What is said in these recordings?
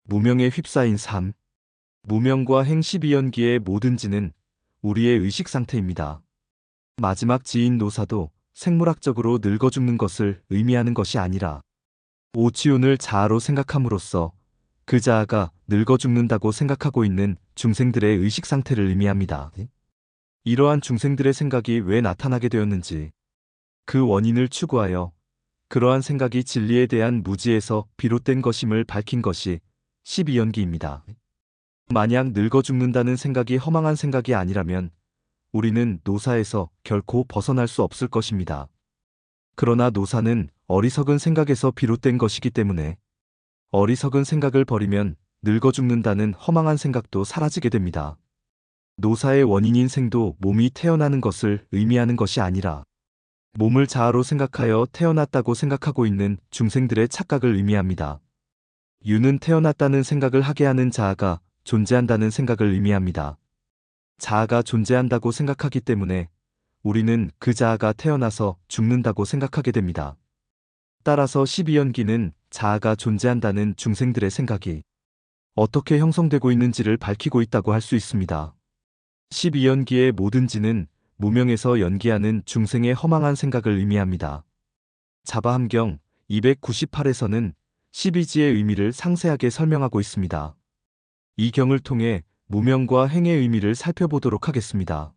무명에 휩싸인 삶. 무명과 행 12연기의 모든 지는 우리의 의식 상태입니다. 마지막 지인 노사도 생물학적으로 늙어 죽는 것을 의미하는 것이 아니라 오치훈을 자아로 생각함으로써 그 자아가 늙어 죽는다고 생각하고 있는 중생들의 의식 상태를 의미합니다. 이러한 중생들의 생각이 왜 나타나게 되었는지 그 원인을 추구하여 그러한 생각이 진리에 대한 무지에서 비롯된 것임을 밝힌 것이 12연기입니다. 만약 늙어 죽는다는 생각이 허망한 생각이 아니라면 우리는 노사에서 결코 벗어날 수 없을 것입니다. 그러나 노사는 어리석은 생각에서 비롯된 것이기 때문에 어리석은 생각을 버리면 늙어 죽는다는 허망한 생각도 사라지게 됩니다. 노사의 원인인 생도 몸이 태어나는 것을 의미하는 것이 아니라 몸을 자아로 생각하여 태어났다고 생각하고 있는 중생들의 착각을 의미합니다. 유는 태어났다는 생각을 하게 하는 자아가 존재한다는 생각을 의미합니다. 자아가 존재한다고 생각하기 때문에 우리는 그 자아가 태어나서 죽는다고 생각하게 됩니다. 따라서 12연기는 자아가 존재한다는 중생들의 생각이 어떻게 형성되고 있는지를 밝히고 있다고 할 수 있습니다. 12연기의 모든 지는 무명에서 연기하는 중생의 허망한 생각을 의미합니다. 자바함경 298에서는 12지의 의미를 상세하게 설명하고 있습니다. 이 경을 통해 무명과 행의 의미를 살펴보도록 하겠습니다.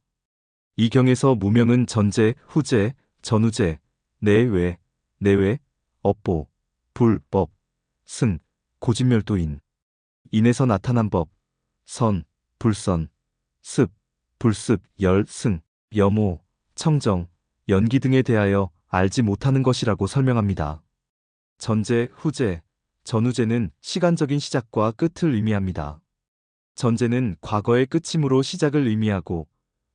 이 경에서 무명은 전제, 후제, 전후제, 내외, 내외, 업보, 불법, 승, 고진멸도인, 인에서 나타난 법, 선, 불선, 습, 불습, 열, 승, 염호, 청정, 연기 등에 대하여 알지 못하는 것이라고 설명합니다. 전제, 후제, 전후제는 시간적인 시작과 끝을 의미합니다. 전제는 과거의 끝이므로 시작을 의미하고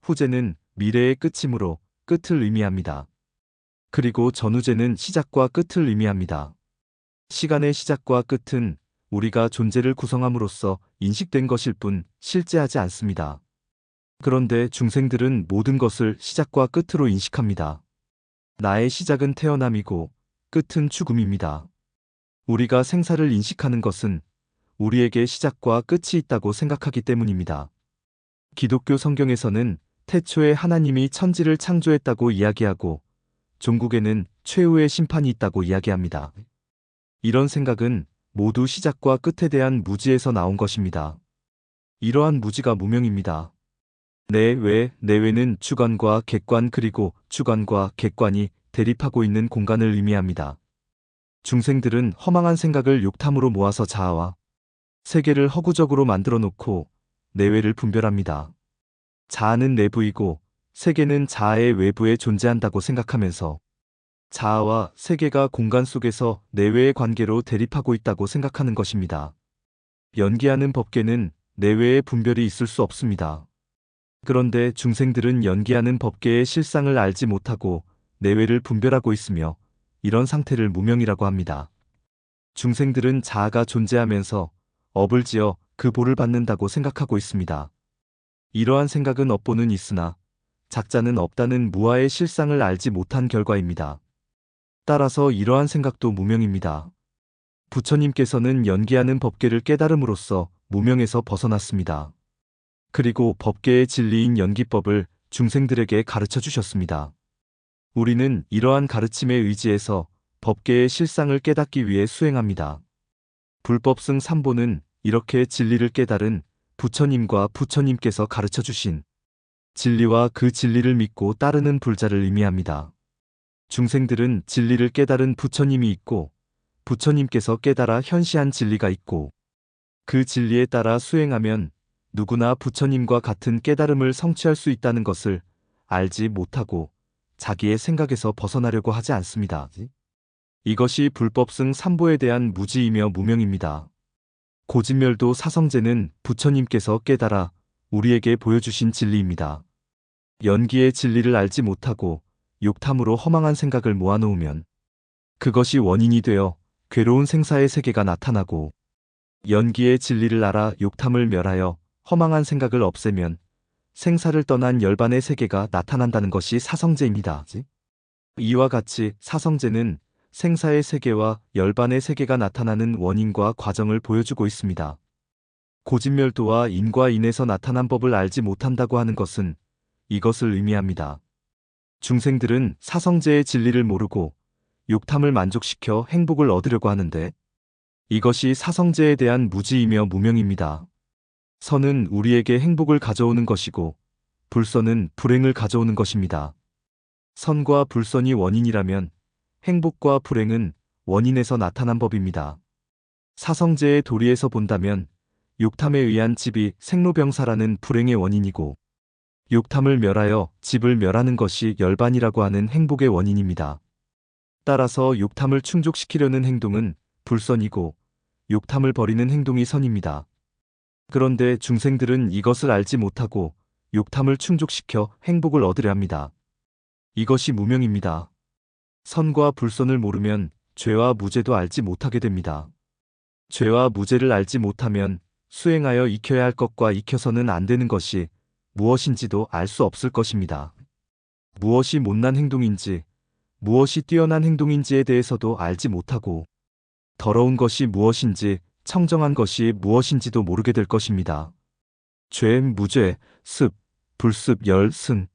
후제는 미래의 끝이므로 끝을 의미합니다. 그리고 전후제는 시작과 끝을 의미합니다. 시간의 시작과 끝은 우리가 존재를 구성함으로써 인식된 것일 뿐 실제하지 않습니다. 그런데 중생들은 모든 것을 시작과 끝으로 인식합니다. 나의 시작은 태어남이고 끝은 죽음입니다. 우리가 생사를 인식하는 것은 우리에게 시작과 끝이 있다고 생각하기 때문입니다. 기독교 성경에서는 태초에 하나님이 천지를 창조했다고 이야기하고 종국에는 최후의 심판이 있다고 이야기합니다. 이런 생각은 모두 시작과 끝에 대한 무지에서 나온 것입니다. 이러한 무지가 무명입니다. 내외는 주관과 객관 그리고 주관과 객관이 대립하고 있는 공간을 의미합니다. 중생들은 허망한 생각을 욕탐으로 모아서 자아와 세계를 허구적으로 만들어 놓고 내외를 분별합니다. 자아는 내부이고 세계는 자아의 외부에 존재한다고 생각하면서 자아와 세계가 공간 속에서 내외의 관계로 대립하고 있다고 생각하는 것입니다. 연기하는 법계는 내외의 분별이 있을 수 없습니다. 그런데 중생들은 연기하는 법계의 실상을 알지 못하고 내외를 분별하고 있으며 이런 상태를 무명이라고 합니다. 중생들은 자아가 존재하면서 업을 지어 그 보를 받는다고 생각하고 있습니다. 이러한 생각은 업보는 있으나 작자는 없다는 무아의 실상을 알지 못한 결과입니다. 따라서 이러한 생각도 무명입니다. 부처님께서는 연기하는 법계를 깨달음으로써 무명에서 벗어났습니다. 그리고 법계의 진리인 연기법을 중생들에게 가르쳐 주셨습니다. 우리는 이러한 가르침에 의지해서 법계의 실상을 깨닫기 위해 수행합니다. 불법승 3보는 이렇게 진리를 깨달은 부처님과 부처님께서 가르쳐 주신 진리와 그 진리를 믿고 따르는 불자를 의미합니다. 중생들은 진리를 깨달은 부처님이 있고 부처님께서 깨달아 현시한 진리가 있고 그 진리에 따라 수행하면 누구나 부처님과 같은 깨달음을 성취할 수 있다는 것을 알지 못하고 자기의 생각에서 벗어나려고 하지 않습니다. 이것이 불법승 3보에 대한 무지이며 무명입니다. 고진멸도 사성제는 부처님께서 깨달아 우리에게 보여주신 진리입니다. 연기의 진리를 알지 못하고 욕탐으로 허망한 생각을 모아놓으면 그것이 원인이 되어 괴로운 생사의 세계가 나타나고 연기의 진리를 알아 욕탐을 멸하여 허망한 생각을 없애면 생사를 떠난 열반의 세계가 나타난다는 것이 사성제입니다. 이와 같이 사성제는 생사의 세계와 열반의 세계가 나타나는 원인과 과정을 보여주고 있습니다. 고진멸도와 인과 인에서 나타난 법을 알지 못한다고 하는 것은 이것을 의미합니다. 중생들은 사성제의 진리를 모르고 욕탐을 만족시켜 행복을 얻으려고 하는데 이것이 사성제에 대한 무지이며 무명입니다. 선은 우리에게 행복을 가져오는 것이고 불선은 불행을 가져오는 것입니다. 선과 불선이 원인이라면 행복과 불행은 원인에서 나타난 법입니다. 사성제의 도리에서 본다면 욕탐에 의한 집이 생로병사라는 불행의 원인이고 욕탐을 멸하여 집을 멸하는 것이 열반이라고 하는 행복의 원인입니다. 따라서 욕탐을 충족시키려는 행동은 불선이고 욕탐을 버리는 행동이 선입니다. 그런데 중생들은 이것을 알지 못하고 욕탐을 충족시켜 행복을 얻으려 합니다. 이것이 무명입니다. 선과 불선을 모르면 죄와 무죄도 알지 못하게 됩니다. 죄와 무죄를 알지 못하면 수행하여 익혀야 할 것과 익혀서는 안 되는 것이 무엇인지도 알 수 없을 것입니다. 무엇이 못난 행동인지, 무엇이 뛰어난 행동인지에 대해서도 알지 못하고 더러운 것이 무엇인지, 청정한 것이 무엇인지도 모르게 될 것입니다. 죄, 무죄, 습, 불습, 열, 승,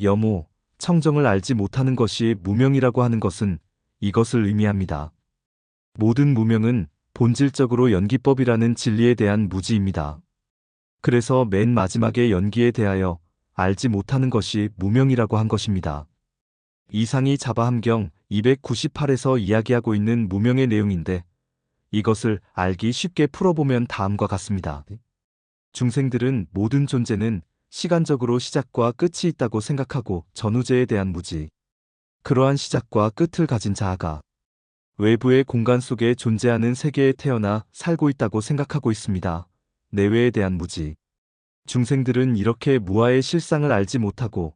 염호, 청정을 알지 못하는 것이 무명이라고 하는 것은 이것을 의미합니다. 모든 무명은 본질적으로 연기법이라는 진리에 대한 무지입니다. 그래서 맨 마지막에 연기에 대하여 알지 못하는 것이 무명이라고 한 것입니다. 이상이 자바함경 298에서 이야기하고 있는 무명의 내용인데 이것을 알기 쉽게 풀어보면 다음과 같습니다. 중생들은 모든 존재는 시간적으로 시작과 끝이 있다고 생각하고 전우제에 대한 무지, 그러한 시작과 끝을 가진 자아가 외부의 공간 속에 존재하는 세계에 태어나 살고 있다고 생각하고 있습니다. 내외에 대한 무지. 중생들은 이렇게 무아의 실상을 알지 못하고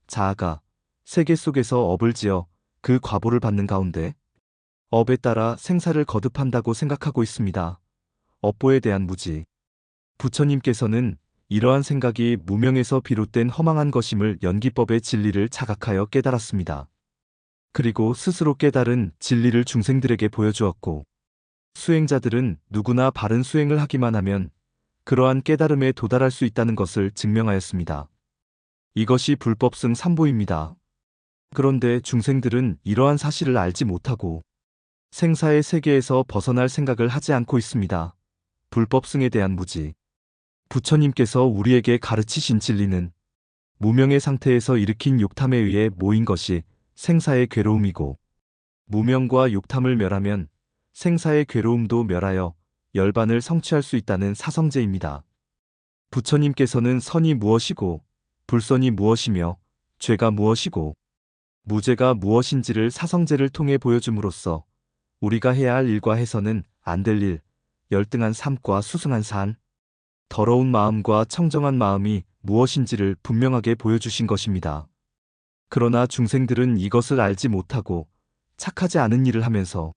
자아가 세계 속에서 업을 지어 그 과보를 받는 가운데 업에 따라 생사를 거듭한다고 생각하고 있습니다. 업보에 대한 무지. 부처님께서는 이러한 생각이 무명에서 비롯된 허망한 것임을 연기법의 진리를 자각하여 깨달았습니다. 그리고 스스로 깨달은 진리를 중생들에게 보여주었고 수행자들은 누구나 바른 수행을 하기만 하면 그러한 깨달음에 도달할 수 있다는 것을 증명하였습니다. 이것이 불법승 3보입니다. 그런데 중생들은 이러한 사실을 알지 못하고 생사의 세계에서 벗어날 생각을 하지 않고 있습니다. 불법승에 대한 무지. 부처님께서 우리에게 가르치신 진리는 무명의 상태에서 일으킨 욕탐에 의해 모인 것이 생사의 괴로움이고 무명과 욕탐을 멸하면 생사의 괴로움도 멸하여 열반을 성취할 수 있다는 사성제입니다. 부처님께서는 선이 무엇이고 불선이 무엇이며 죄가 무엇이고 무죄가 무엇인지를 사성제를 통해 보여줌으로써 우리가 해야 할 일과 해서는 안 될 일, 열등한 삶과 수승한 삶, 더러운 마음과 청정한 마음이 무엇인지를 분명하게 보여주신 것입니다. 그러나 중생들은 이것을 알지 못하고 착하지 않은 일을 하면서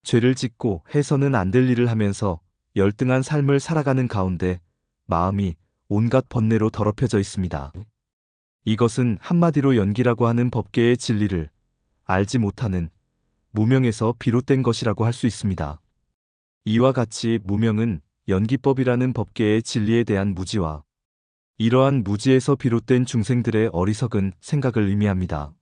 죄를 짓고 해서는 안 될 일을 하면서 열등한 삶을 살아가는 가운데 마음이 온갖 번뇌로 더럽혀져 있습니다. 이것은 한마디로 연기라고 하는 법계의 진리를 알지 못하는 무명에서 비롯된 것이라고 할 수 있습니다. 이와 같이 무명은 연기법이라는 법계의 진리에 대한 무지와 이러한 무지에서 비롯된 중생들의 어리석은 생각을 의미합니다.